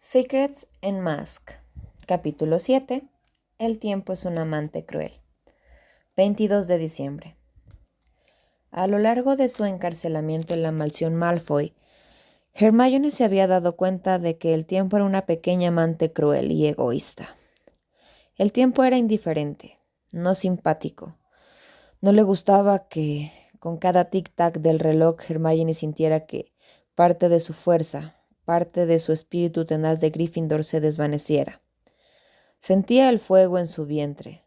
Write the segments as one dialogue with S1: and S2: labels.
S1: Secrets and Mask. Capítulo 7. El tiempo es un amante cruel. 22 de diciembre. A lo largo de su encarcelamiento en la mansión Malfoy, Hermione se había dado cuenta de que el tiempo era una pequeña amante cruel y egoísta. El tiempo era indiferente, no simpático. No le gustaba que, con cada tic-tac del reloj, Hermione sintiera que parte de su fuerza, parte de su espíritu tenaz de Gryffindor se desvaneciera. Sentía el fuego en su vientre,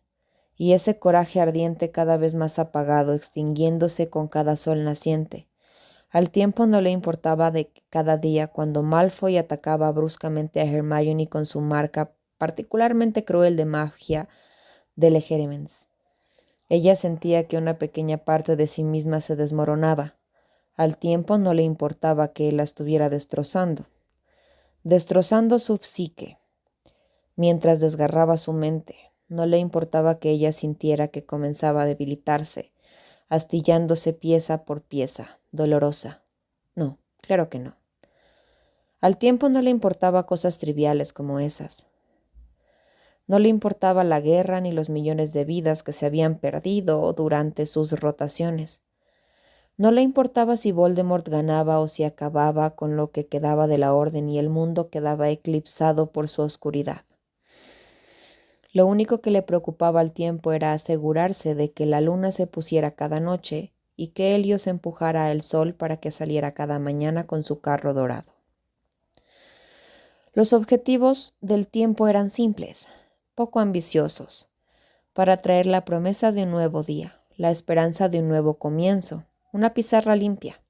S1: y ese coraje ardiente cada vez más apagado, extinguiéndose con cada sol naciente. Al tiempo no le importaba de cada día cuando Malfoy atacaba bruscamente a Hermione con su marca particularmente cruel de magia de Legeremens. Ella sentía que una pequeña parte de sí misma se desmoronaba. Al tiempo no le importaba que él la estuviera destrozando su psique, mientras desgarraba su mente. No le importaba que ella sintiera que comenzaba a debilitarse, astillándose pieza por pieza, dolorosa. No, claro que no. Al tiempo no le importaba cosas triviales como esas. No le importaba la guerra ni los millones de vidas que se habían perdido durante sus rotaciones. No le importaba si Voldemort ganaba o si acababa con lo que quedaba de la Orden y el mundo quedaba eclipsado por su oscuridad. Lo único que le preocupaba al tiempo era asegurarse de que la luna se pusiera cada noche y que Helios empujara al sol para que saliera cada mañana con su carro dorado. Los objetivos del tiempo eran simples, poco ambiciosos, para traer la promesa de un nuevo día, la esperanza de un nuevo comienzo, una pizarra limpia.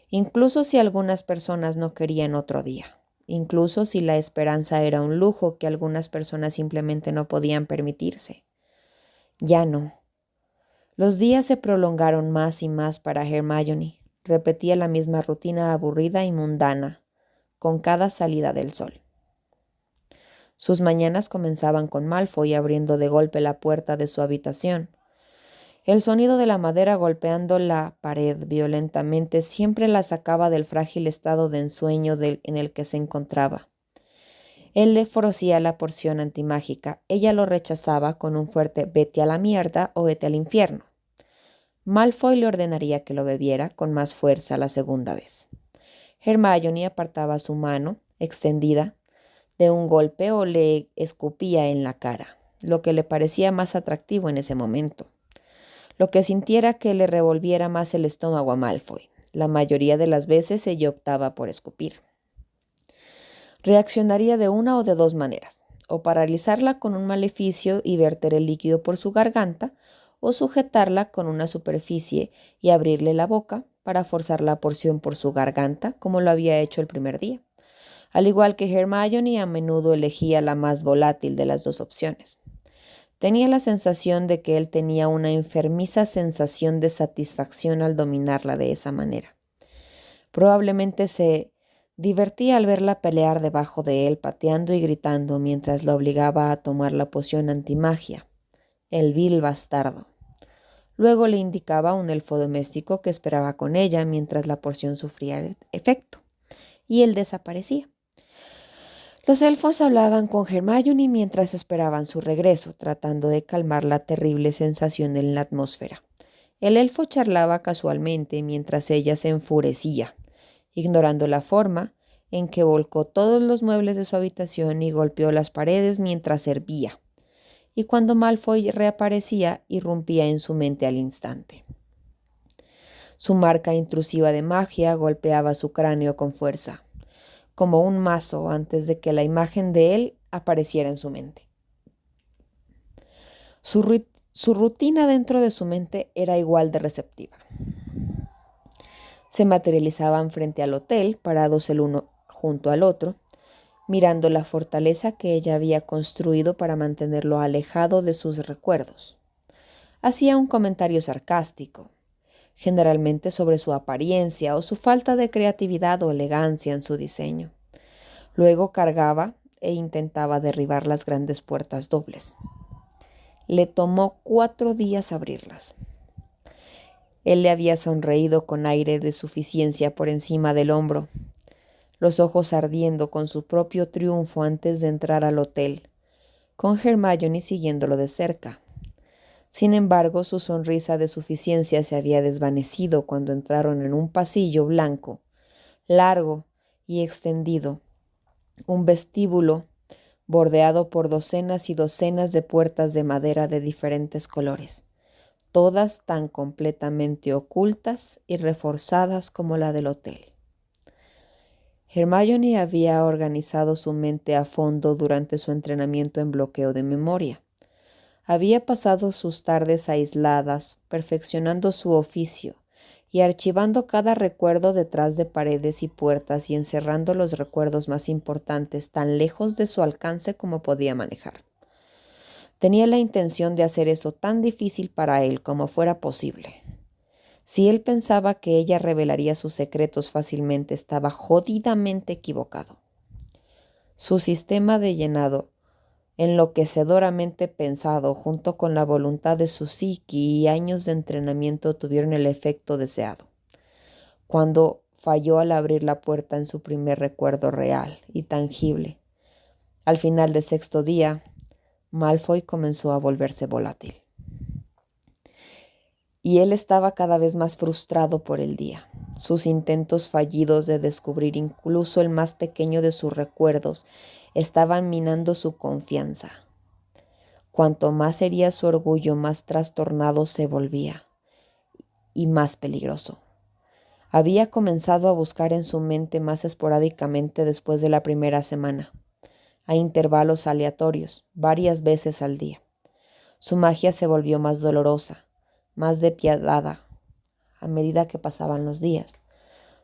S1: Incluso si algunas personas no querían otro día, incluso si la esperanza era un lujo que algunas personas simplemente no podían permitirse. Ya no. Los días se prolongaron más y más para Hermione. Repetía la misma rutina aburrida y mundana, con cada salida del sol. Sus mañanas comenzaban con Malfoy abriendo de golpe la puerta de su habitación. El sonido de la madera golpeando la pared violentamente siempre la sacaba del frágil estado de ensueño en el que se encontraba. Él le ofrecía la porción antimágica. Ella lo rechazaba con un fuerte «vete a la mierda» o «vete al infierno». Malfoy le ordenaría que lo bebiera con más fuerza la segunda vez. Hermione apartaba su mano, extendida, de un golpe o le escupía en la cara, lo que le parecía más atractivo en ese momento. Lo que sintiera que le revolviera más el estómago a Malfoy. La mayoría de las veces ella optaba por escupir. Reaccionaría de una o de dos maneras, o paralizarla con un maleficio y verter el líquido por su garganta, o sujetarla con una superficie y abrirle la boca para forzar la porción por su garganta, como lo había hecho el primer día. Al igual que Hermione, a menudo elegía la más volátil de las dos opciones. Tenía la sensación de que él tenía una enfermiza sensación de satisfacción al dominarla de esa manera. Probablemente se divertía al verla pelear debajo de él, pateando y gritando mientras la obligaba a tomar la poción antimagia. El vil bastardo. Luego le indicaba a un elfo doméstico que esperaba con ella mientras la porción sufría el efecto, y él desaparecía. Los elfos hablaban con Hermione mientras esperaban su regreso, tratando de calmar la terrible sensación en la atmósfera. El elfo charlaba casualmente mientras ella se enfurecía, ignorando la forma en que volcó todos los muebles de su habitación y golpeó las paredes mientras hervía. Y cuando Malfoy reaparecía, irrumpía en su mente al instante. Su marca intrusiva de magia golpeaba su cráneo con fuerza, como un mazo antes de que la imagen de él apareciera en su mente. Su rutina dentro de su mente era igual de receptiva. Se materializaban frente al hotel, parados el uno junto al otro, mirando la fortaleza que ella había construido para mantenerlo alejado de sus recuerdos. Hacía un comentario sarcástico, generalmente sobre su apariencia o su falta de creatividad o elegancia en su diseño. Luego cargaba e intentaba derribar las grandes puertas dobles. Le tomó 4 días abrirlas. Él le había sonreído con aire de suficiencia por encima del hombro. los ojos ardiendo con su propio triunfo antes de entrar al hotel, con Hermione siguiéndolo de cerca. Sin embargo, su sonrisa de suficiencia se había desvanecido cuando entraron en un pasillo blanco, largo y extendido, un vestíbulo bordeado por docenas y docenas de puertas de madera de diferentes colores, todas tan completamente ocultas y reforzadas como la del hotel. Hermione había organizado su mente a fondo durante su entrenamiento en bloqueo de memoria. Había pasado sus tardes aisladas, perfeccionando su oficio y archivando cada recuerdo detrás de paredes y puertas y encerrando los recuerdos más importantes tan lejos de su alcance como podía manejar. Tenía la intención de hacer eso tan difícil para él como fuera posible. Si él pensaba que ella revelaría sus secretos fácilmente, estaba jodidamente equivocado. Su sistema de llenado, enloquecedoramente pensado, junto con la voluntad de su psique y años de entrenamiento, tuvieron el efecto deseado. Cuando falló al abrir la puerta en su primer recuerdo real y tangible, al final del sexto día, Malfoy comenzó a volverse volátil. Y él estaba cada vez más frustrado por el día. Sus intentos fallidos de descubrir incluso el más pequeño de sus recuerdos estaban minando su confianza. Cuanto más hería su orgullo, más trastornado se volvía y más peligroso. Había comenzado a buscar en su mente más esporádicamente después de la primera semana, a intervalos aleatorios, varias veces al día. Su magia se volvió más dolorosa, más despiadada, a medida que pasaban los días.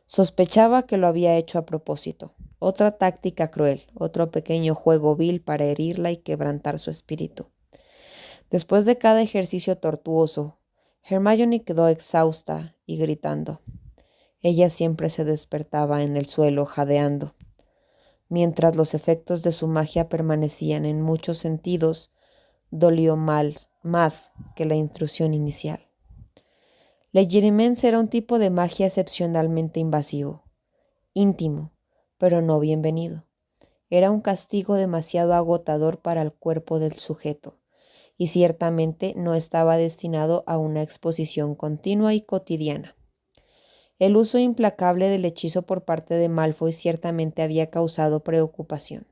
S1: Sospechaba que lo había hecho a propósito, otra táctica cruel, otro pequeño juego vil para herirla y quebrantar su espíritu. Después de cada ejercicio tortuoso, Hermione quedó exhausta y gritando. Ella siempre se despertaba en el suelo jadeando, mientras los efectos de su magia permanecían en muchos sentidos. Dolió más que la intrusión inicial. Legilimens era un tipo de magia excepcionalmente invasivo, íntimo, pero no bienvenido. Era un castigo demasiado agotador para el cuerpo del sujeto, y ciertamente no estaba destinado a una exposición continua y cotidiana. El uso implacable del hechizo por parte de Malfoy ciertamente había causado preocupación.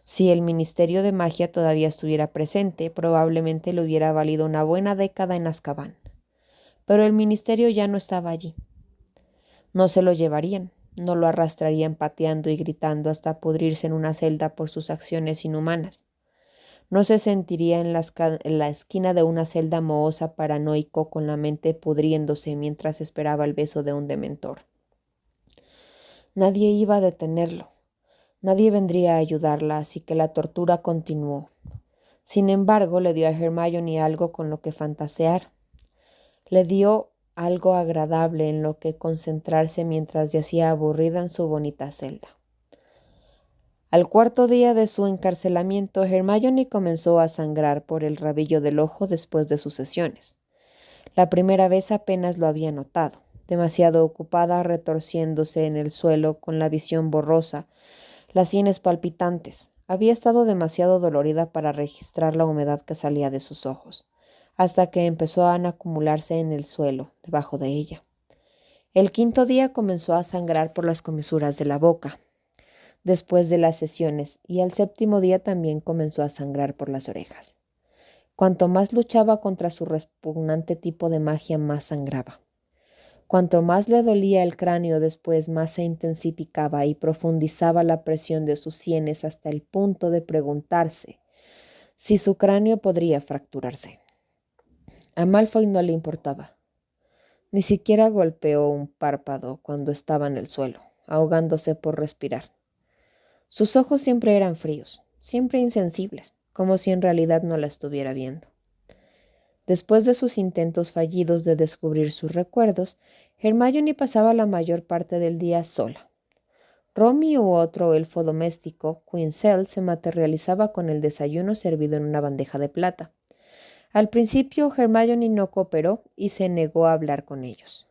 S1: Si el Ministerio de Magia todavía estuviera presente, probablemente le hubiera valido una buena década en Azkaban. Pero el ministerio ya no estaba allí. No se lo llevarían, no lo arrastrarían pateando y gritando hasta pudrirse en una celda por sus acciones inhumanas. No se sentiría en la esquina de una celda mohosa paranoico con la mente pudriéndose mientras esperaba el beso de un dementor. Nadie iba a detenerlo. Nadie vendría a ayudarla, así que la tortura continuó. Sin embargo, le dio a Hermione algo con lo que fantasear. Le dio algo agradable en lo que concentrarse mientras yacía aburrida en su bonita celda. Al cuarto día de su encarcelamiento, Hermione comenzó a sangrar por el rabillo del ojo después de sus sesiones. La primera vez apenas lo había notado, demasiado ocupada retorciéndose en el suelo con la visión borrosa, las sienes palpitantes. Había estado demasiado dolorida para registrar la humedad que salía de sus ojos, hasta que empezó a acumularse en el suelo, debajo de ella. El quinto día comenzó a sangrar por las comisuras de la boca, después de las sesiones, y al séptimo día también comenzó a sangrar por las orejas. Cuanto más luchaba contra su repugnante tipo de magia, más sangraba. Cuanto más le dolía el cráneo después, más se intensificaba y profundizaba la presión de sus sienes hasta el punto de preguntarse si su cráneo podría fracturarse. A Malfoy no le importaba. Ni siquiera golpeó un párpado cuando estaba en el suelo, ahogándose por respirar. Sus ojos siempre eran fríos, siempre insensibles, como si en realidad no la estuviera viendo. Después de sus intentos fallidos de descubrir sus recuerdos, Hermione pasaba la mayor parte del día sola. Romy u otro elfo doméstico, Quinzel, se materializaba con el desayuno servido en una bandeja de plata. Al principio, Hermione no cooperó y se negó a hablar con ellos.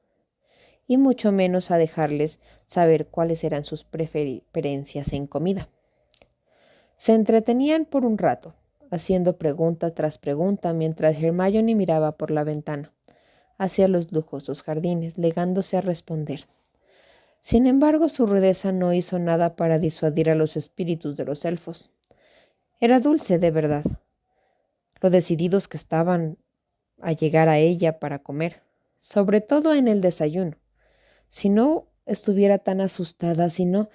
S1: y mucho menos a dejarles saber cuáles eran sus preferencias en comida. Se entretenían por un rato, haciendo pregunta tras pregunta mientras Hermione miraba por la ventana hacia los lujosos jardines, negándose a responder. Sin embargo, su rudeza no hizo nada para disuadir a los espíritus de los elfos. Era dulce, de verdad, lo decididos que estaban a llegar a ella para comer, sobre todo en el desayuno. Si no estuviera tan asustada, si no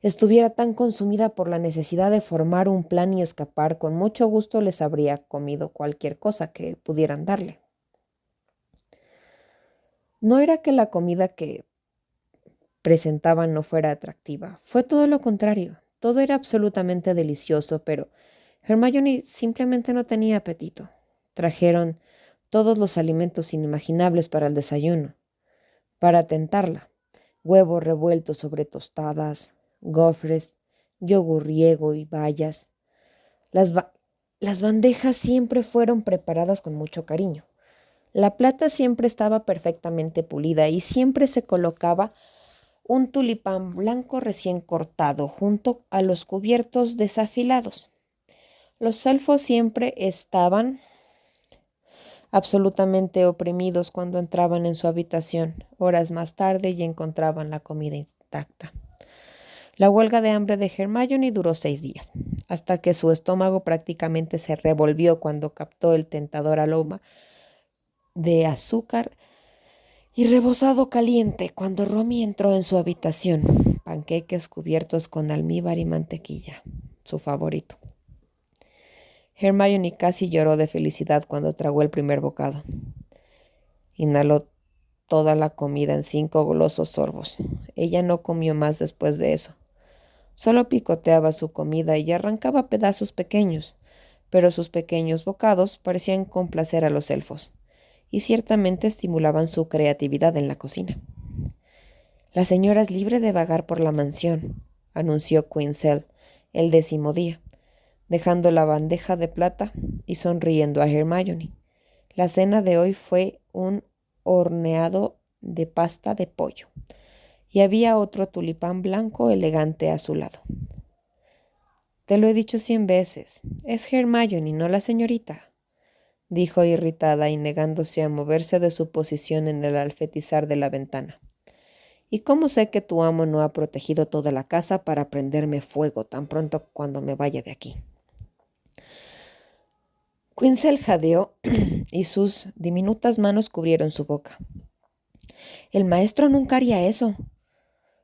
S1: estuviera tan consumida por la necesidad de formar un plan y escapar, con mucho gusto les habría comido cualquier cosa que pudieran darle. No era que la comida que presentaban no fuera atractiva, fue todo lo contrario. Todo era absolutamente delicioso, pero Hermione simplemente no tenía apetito. Trajeron todos los alimentos inimaginables para el desayuno, para tentarla: huevo revuelto sobre tostadas, gofres, yogur griego y bayas. Las bandejas siempre fueron preparadas con mucho cariño. La plata siempre estaba perfectamente pulida y siempre se colocaba un tulipán blanco recién cortado junto a los cubiertos desafilados. Los elfos siempre estaban absolutamente oprimidos cuando entraban en su habitación horas más tarde y encontraban la comida intacta. La huelga de hambre de Hermione duró 6 días, hasta que su estómago prácticamente se revolvió cuando captó el tentador aroma de azúcar y rebozado caliente cuando Romy entró en su habitación. Panqueques cubiertos con almíbar y mantequilla, su favorito. Hermione casi lloró de felicidad cuando tragó el primer bocado. Inhaló toda la comida en 5 golosos sorbos. Ella no comió más después de eso. Solo picoteaba su comida y arrancaba pedazos pequeños, pero sus pequeños bocados parecían complacer a los elfos, y ciertamente estimulaban su creatividad en la cocina. «La señora es libre de vagar por la mansión», anunció Quinzel el 10º día, dejando la bandeja de plata y sonriendo a Hermione. La cena de hoy fue un horneado de pasta de pollo, y había otro tulipán blanco elegante a su lado. «Te lo he dicho 100 veces, es Hermione, no la señorita», dijo irritada y negándose a moverse de su posición en el alféizar de la ventana. «¿Y cómo sé que tu amo no ha protegido toda la casa para prenderme fuego tan pronto cuando me vaya de aquí?» Quinzel jadeó y sus diminutas manos cubrieron su boca. «El maestro nunca haría eso.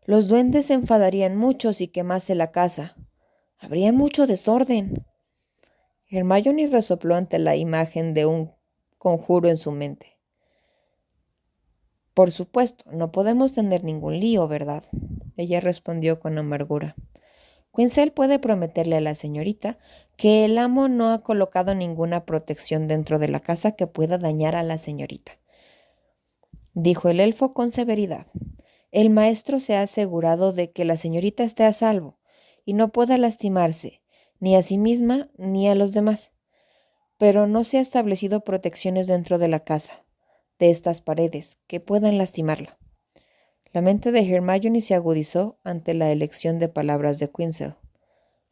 S1: Los duendes se enfadarían mucho si quemase la casa. Habría mucho desorden». Hermione resopló ante la imagen de un conjuro en su mente. «Por supuesto, no podemos tener ningún lío, ¿verdad?», ella respondió con amargura. «Quinzel puede prometerle a la señorita que el amo no ha colocado ninguna protección dentro de la casa que pueda dañar a la señorita», dijo el elfo con severidad. «El maestro se ha asegurado de que la señorita esté a salvo y no pueda lastimarse, ni a sí misma ni a los demás. Pero no se ha establecido protecciones dentro de la casa, de estas paredes, que puedan lastimarla». La mente de Hermione se agudizó ante la elección de palabras de Quinzel.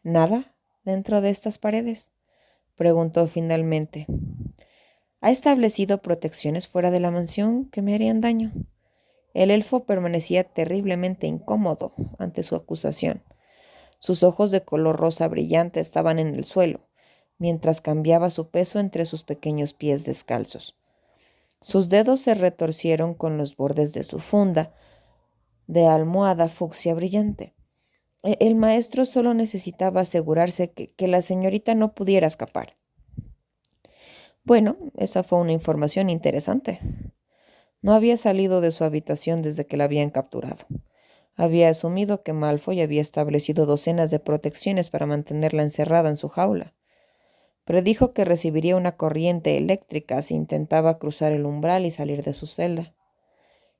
S1: «¿Nada dentro de estas paredes?», preguntó finalmente. «¿Ha establecido protecciones fuera de la mansión que me harían daño?». El elfo permanecía terriblemente incómodo ante su acusación. Sus ojos de color rosa brillante estaban en el suelo, mientras cambiaba su peso entre sus pequeños pies descalzos. Sus dedos se retorcieron con los bordes de su funda de almohada fucsia brillante. El maestro solo necesitaba asegurarse que la señorita no pudiera escapar. Bueno, esa fue una información interesante. No había salido de su habitación desde que la habían capturado. Había asumido que Malfoy había establecido docenas de protecciones para mantenerla encerrada en su jaula. Predijo que recibiría una corriente eléctrica si intentaba cruzar el umbral y salir de su celda.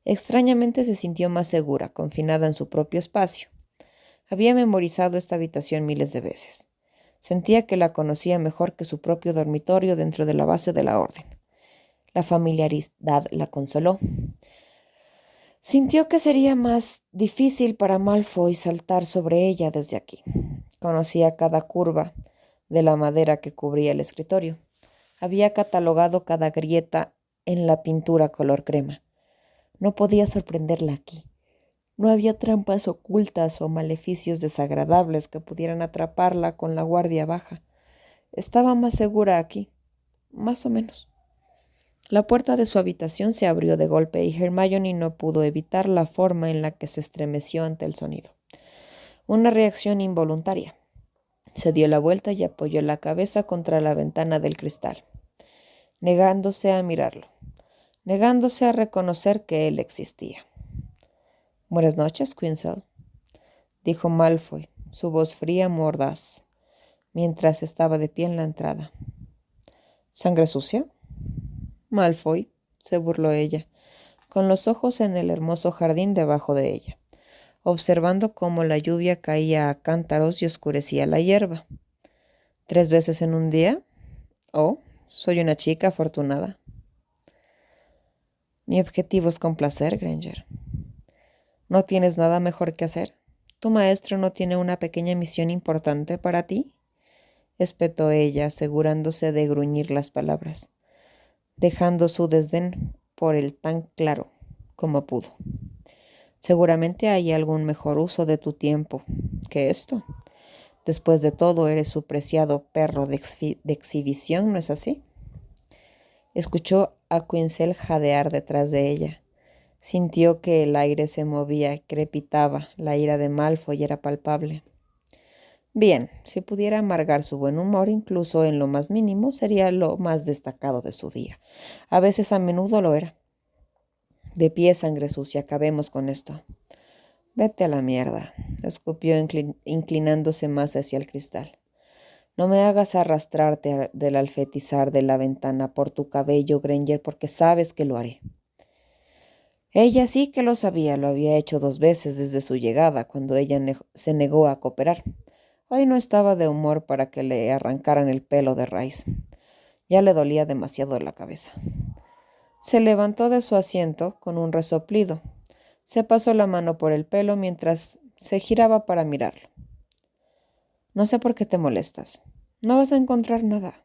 S1: Extrañamente se sintió más segura, confinada en su propio espacio. Había memorizado esta habitación miles de veces. Sentía que la conocía mejor que su propio dormitorio dentro de la base de la orden. La familiaridad la consoló. Sintió que sería más difícil para Malfoy saltar sobre ella desde aquí. Conocía cada curva de la madera que cubría el escritorio. Había catalogado cada grieta en la pintura color crema. No podía sorprenderla aquí. No había trampas ocultas o maleficios desagradables que pudieran atraparla con la guardia baja. Estaba más segura aquí, más o menos. La puerta de su habitación se abrió de golpe y Hermione no pudo evitar la forma en la que se estremeció ante el sonido. Una reacción involuntaria. Se dio la vuelta y apoyó la cabeza contra la ventana del cristal, negándose a mirarlo, negándose a reconocer que él existía. «Buenas noches, Quinzel», dijo Malfoy, su voz fría mordaz, mientras estaba de pie en la entrada. «¿Sangre sucia?» «Malfoy», se burló ella, con los ojos en el hermoso jardín debajo de ella, observando cómo la lluvia caía a cántaros y oscurecía la hierba. «¿3 veces en un día? Oh, soy una chica afortunada». «Mi objetivo es complacer, Granger». «¿No tienes nada mejor que hacer? ¿Tu maestro no tiene una pequeña misión importante para ti?», espetó ella, asegurándose de gruñir las palabras, dejando su desdén por él tan claro como pudo. «Seguramente hay algún mejor uso de tu tiempo que esto. Después de todo, eres su preciado perro de exhibición, ¿no es así?». Escuchó a Quinzel jadear detrás de ella. Sintió que el aire se movía, crepitaba, la ira de Malfoy era palpable. Bien, si pudiera amargar su buen humor, incluso en lo más mínimo, sería lo más destacado de su día. A veces, a menudo lo era. «De pie, sangre sucia, acabemos con esto». «Vete a la mierda», escupió inclinándose más hacia el cristal. «No me hagas arrastrarte del alféizar de la ventana por tu cabello, Granger, porque sabes que lo haré». Ella sí que lo sabía, lo había hecho 2 veces desde su llegada, cuando ella se negó a cooperar. Hoy no estaba de humor para que le arrancaran el pelo de raíz. Ya le dolía demasiado la cabeza. Se levantó de su asiento con un resoplido. Se pasó la mano por el pelo mientras se giraba para mirarlo. «No sé por qué te molestas. No vas a encontrar nada».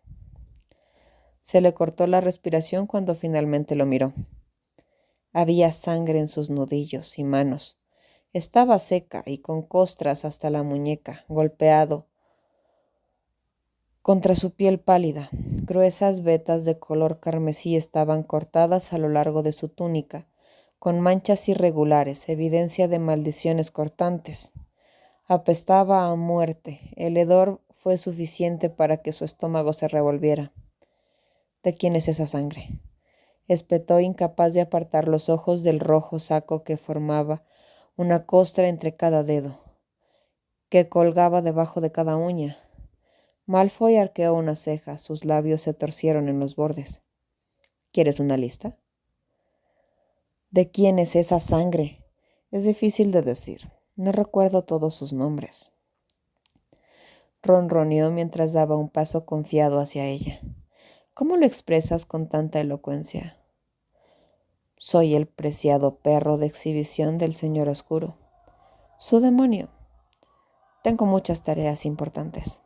S1: Se le cortó la respiración cuando finalmente lo miró. Había sangre en sus nudillos y manos. Estaba seca y con costras hasta la muñeca, golpeado contra su piel pálida. Gruesas vetas de color carmesí estaban cortadas a lo largo de su túnica, con manchas irregulares, evidencia de maldiciones cortantes. Apestaba a muerte. El hedor fue suficiente para que su estómago se revolviera. «¿De quién es esa sangre?», espetó, incapaz de apartar los ojos del rojo saco que formaba una costra entre cada dedo, que colgaba debajo de cada uña. Malfoy arqueó una ceja, sus labios se torcieron en los bordes. «¿Quieres una lista?». «¿De quién es esa sangre?». «Es difícil de decir. No recuerdo todos sus nombres». Ronroneó mientras daba un paso confiado hacia ella. «¿Cómo lo expresas con tanta elocuencia?». «Soy el preciado perro de exhibición del Señor Oscuro». «Su demonio». «Tengo muchas tareas importantes».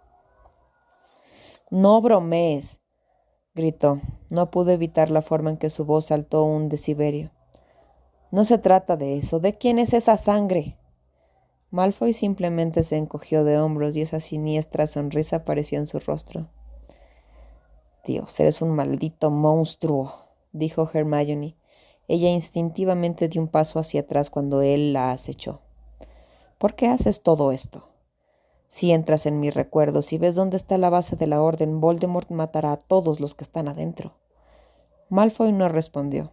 S1: «No bromees», gritó. No pudo evitar la forma en que su voz saltó un deciberio. «No se trata de eso. ¿De quién es esa sangre?». Malfoy simplemente se encogió de hombros y esa siniestra sonrisa apareció en su rostro. «Dios, eres un maldito monstruo», dijo Hermione. Ella instintivamente dio un paso hacia atrás cuando él la acechó. «¿Por qué haces todo esto? Si entras en mis recuerdos y ves dónde está la base de la orden, Voldemort matará a todos los que están adentro». Malfoy no respondió.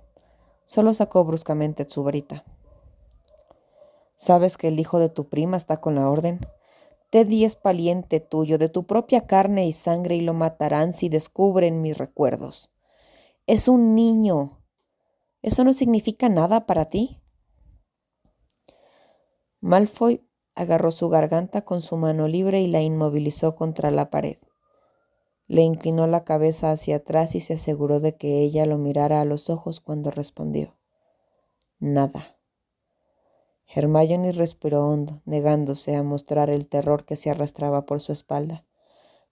S1: Solo sacó bruscamente su varita. «¿Sabes que el hijo de tu prima está con la orden? Teddy es pariente tuyo, de tu propia carne y sangre, y lo matarán si descubren mis recuerdos. Es un niño. ¿Eso no significa nada para ti?». Malfoy agarró su garganta con su mano libre y la inmovilizó contra la pared. Le inclinó la cabeza hacia atrás y se aseguró de que ella lo mirara a los ojos cuando respondió. «Nada». Hermione respiró hondo, negándose a mostrar el terror que se arrastraba por su espalda.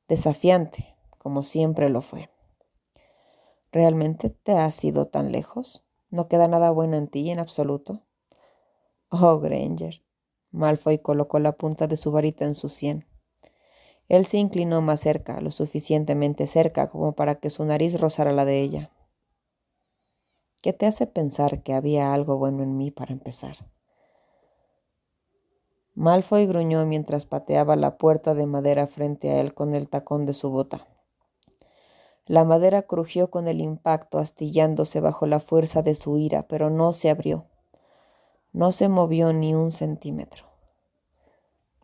S1: Desafiante, como siempre lo fue. ¿Realmente te has ido tan lejos? ¿No queda nada bueno en ti en absoluto? Oh, Granger. Malfoy colocó la punta de su varita en su sien. Él se inclinó más cerca, lo suficientemente cerca como para que su nariz rozara la de ella. ¿Qué te hace pensar que había algo bueno en mí para empezar? Malfoy gruñó mientras pateaba la puerta de madera frente a él con el tacón de su bota. La madera crujió con el impacto, astillándose bajo la fuerza de su ira, pero no se abrió. No se movió ni un centímetro.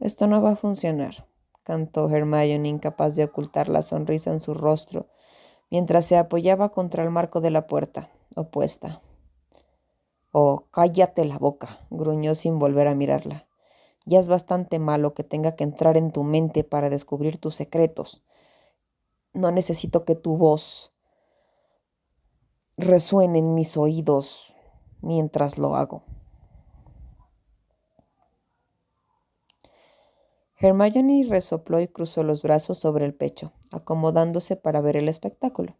S1: Esto no va a funcionar, cantó Hermione, incapaz de ocultar la sonrisa en su rostro, mientras se apoyaba contra el marco de la puerta opuesta. Oh, cállate la boca, gruñó sin volver a mirarla. Ya es bastante malo que tenga que entrar en tu mente para descubrir tus secretos. No necesito que tu voz resuene en mis oídos mientras lo hago. Hermione resopló y cruzó los brazos sobre el pecho, acomodándose para ver el espectáculo.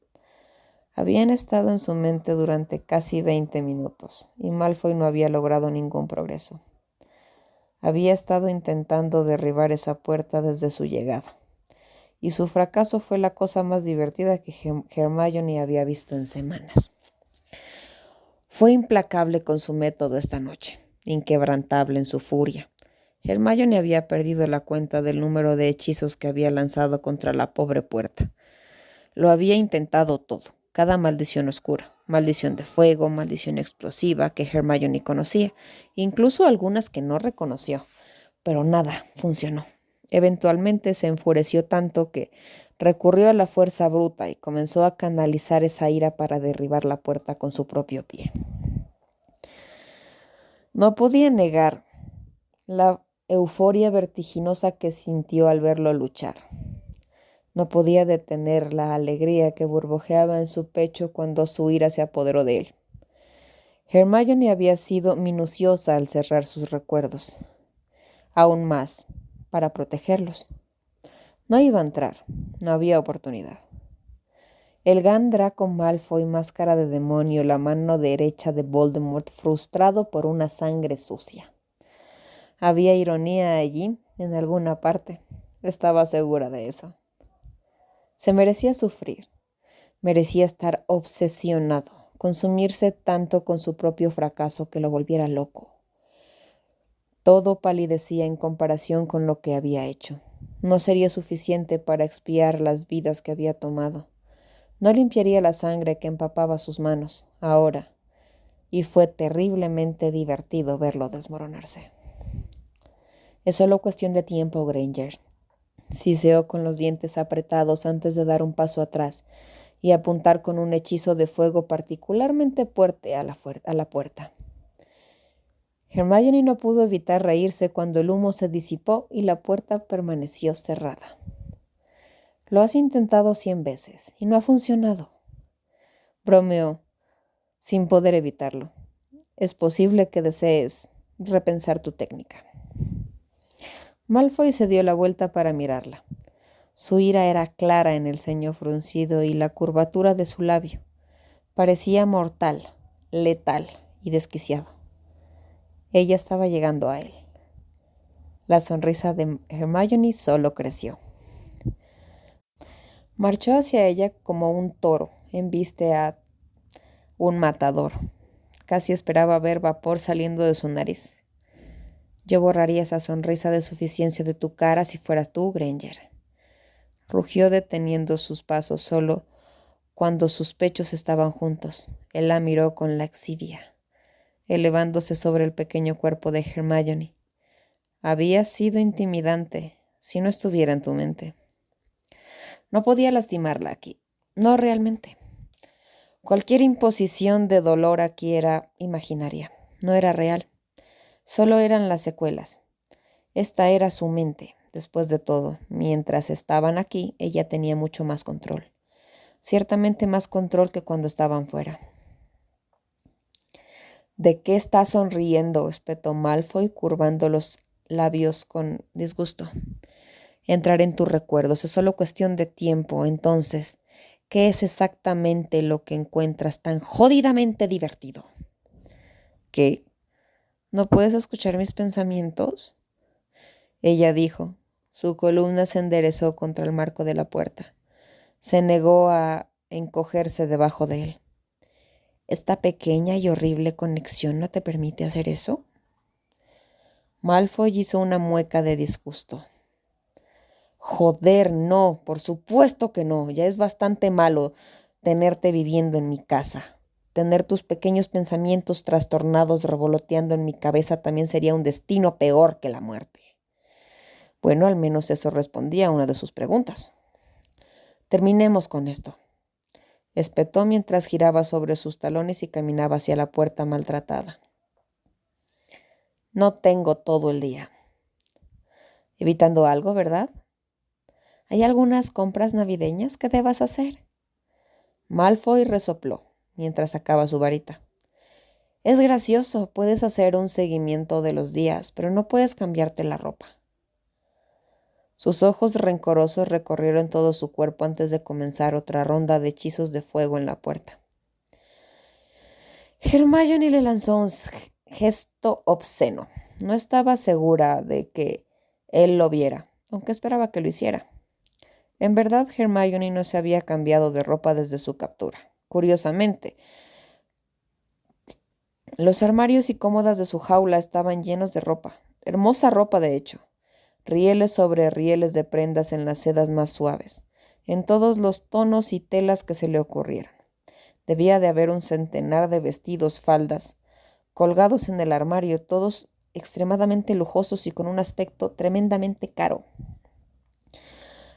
S1: Habían estado en su mente durante casi 20 minutos, y Malfoy no había logrado ningún progreso. Había estado intentando derribar esa puerta desde su llegada, y su fracaso fue la cosa más divertida que Hermione había visto en semanas. Fue implacable con su método esta noche, inquebrantable en su furia. Hermione había perdido la cuenta del número de hechizos que había lanzado contra la pobre puerta. Lo había intentado todo, cada maldición oscura, maldición de fuego, maldición explosiva que Hermione conocía, incluso algunas que no reconoció, pero nada funcionó. Eventualmente se enfureció tanto que recurrió a la fuerza bruta y comenzó a canalizar esa ira para derribar la puerta con su propio pie. No podía negar la euforia vertiginosa que sintió al verlo luchar. No podía detener la alegría que burbujeaba en su pecho cuando su ira se apoderó de él. Hermione había sido minuciosa al cerrar sus recuerdos, aún más, para protegerlos. No iba a entrar, no había oportunidad. El gran Draco Malfoy, máscara de demonio, la mano derecha de Voldemort, frustrado por una sangre sucia. Había ironía allí, en alguna parte. Estaba segura de eso. Se merecía sufrir. Merecía estar obsesionado, consumirse tanto con su propio fracaso que lo volviera loco. Todo palidecía en comparación con lo que había hecho. No sería suficiente para expiar las vidas que había tomado. No limpiaría la sangre que empapaba sus manos, ahora, y fue terriblemente divertido verlo desmoronarse. Es solo cuestión de tiempo, Granger, siseó con los dientes apretados antes de dar un paso atrás y apuntar con un hechizo de fuego particularmente fuerte a la puerta. Hermione no pudo evitar reírse cuando el humo se disipó y la puerta permaneció cerrada. Lo has intentado 100 veces y no ha funcionado, bromeó, sin poder evitarlo. Es posible que desees repensar tu técnica. Malfoy se dio la vuelta para mirarla. Su ira era clara en el ceño fruncido y la curvatura de su labio. Parecía mortal, letal y desquiciado. Ella estaba llegando a él. La sonrisa de Hermione solo creció. Marchó hacia ella como un toro embiste a un matador. Casi esperaba ver vapor saliendo de su nariz. Yo borraría esa sonrisa de suficiencia de tu cara si fueras tú, Granger. Rugió deteniendo sus pasos solo cuando sus pechos estaban juntos. Él la miró con laxidia, elevándose sobre el pequeño cuerpo de Hermione. Había sido intimidante si no estuviera en tu mente. No podía lastimarla aquí, no realmente. Cualquier imposición de dolor aquí era imaginaria, no era real. Solo eran las secuelas. Esta era su mente. Después de todo, mientras estaban aquí, ella tenía mucho más control. Ciertamente más control que cuando estaban fuera. ¿De qué estás sonriendo?, espetó Malfoy, curvando los labios con disgusto. Entrar en tus recuerdos es solo cuestión de tiempo. Entonces, ¿qué es exactamente lo que encuentras tan jodidamente divertido? ¿Qué? ¿No puedes escuchar mis pensamientos?, ella dijo. Su columna se enderezó contra el marco de la puerta. Se negó a encogerse debajo de él. ¿Esta pequeña y horrible conexión no te permite hacer eso? Malfoy hizo una mueca de disgusto. Joder, no, por supuesto que no. Ya es bastante malo tenerte viviendo en mi casa. Tener tus pequeños pensamientos trastornados revoloteando en mi cabeza también sería un destino peor que la muerte. Bueno, al menos eso respondía a una de sus preguntas. Terminemos con esto, espetó mientras giraba sobre sus talones y caminaba hacia la puerta maltratada. No tengo todo el día. Evitando algo, ¿verdad? ¿Hay algunas compras navideñas que debas hacer? Malfoy resopló mientras sacaba su varita. Es gracioso, puedes hacer un seguimiento de los días, pero no puedes cambiarte la ropa. Sus ojos rencorosos recorrieron todo su cuerpo antes de comenzar otra ronda de hechizos de fuego en la puerta. Hermione le lanzó un gesto obsceno. No estaba segura de que él lo viera, aunque esperaba que lo hiciera. En verdad, Hermione no se había cambiado de ropa desde su captura. Curiosamente, los armarios y cómodas de su jaula estaban llenos de ropa. Hermosa ropa, de hecho. Rieles sobre rieles de prendas en las sedas más suaves, en todos los tonos y telas que se le ocurrieran. Debía de haber un centenar de vestidos, faldas, colgados en el armario, todos extremadamente lujosos y con un aspecto tremendamente caro.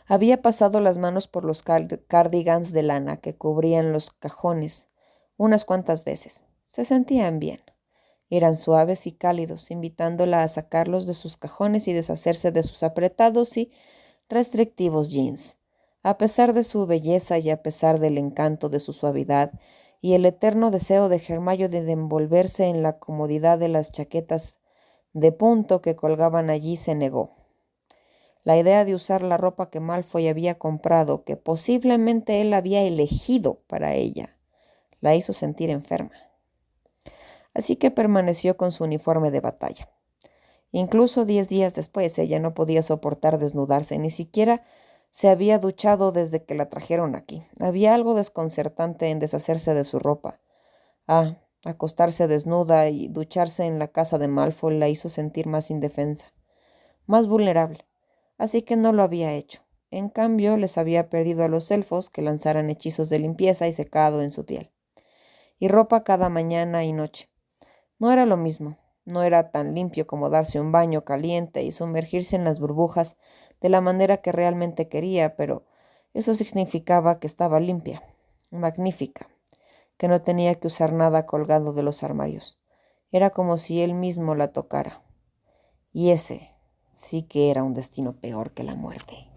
S1: Había pasado las manos por los cardigans de lana que cubrían los cajones unas cuantas veces. Se sentían bien. Eran suaves y cálidos, invitándola a sacarlos de sus cajones y deshacerse de sus apretados y restrictivos jeans. A pesar de su belleza y a pesar del encanto de su suavidad y el eterno deseo de Hermione de envolverse en la comodidad de las chaquetas de punto que colgaban allí, se negó. La idea de usar la ropa que Malfoy había comprado, que posiblemente él había elegido para ella, la hizo sentir enferma. Así que permaneció con su uniforme de batalla. Incluso 10 días después ella no podía soportar desnudarse, ni siquiera se había duchado desde que la trajeron aquí. Había algo desconcertante en deshacerse de su ropa. Acostarse desnuda y ducharse en la casa de Malfoy la hizo sentir más indefensa, más vulnerable. Así que no lo había hecho. En cambio, les había pedido a los elfos que lanzaran hechizos de limpieza y secado en su piel, y ropa cada mañana y noche. No era lo mismo, no era tan limpio como darse un baño caliente y sumergirse en las burbujas de la manera que realmente quería, pero eso significaba que estaba limpia, magnífica, que no tenía que usar nada colgado de los armarios. Era como si él mismo la tocara. Y ese sí que era un destino peor que la muerte.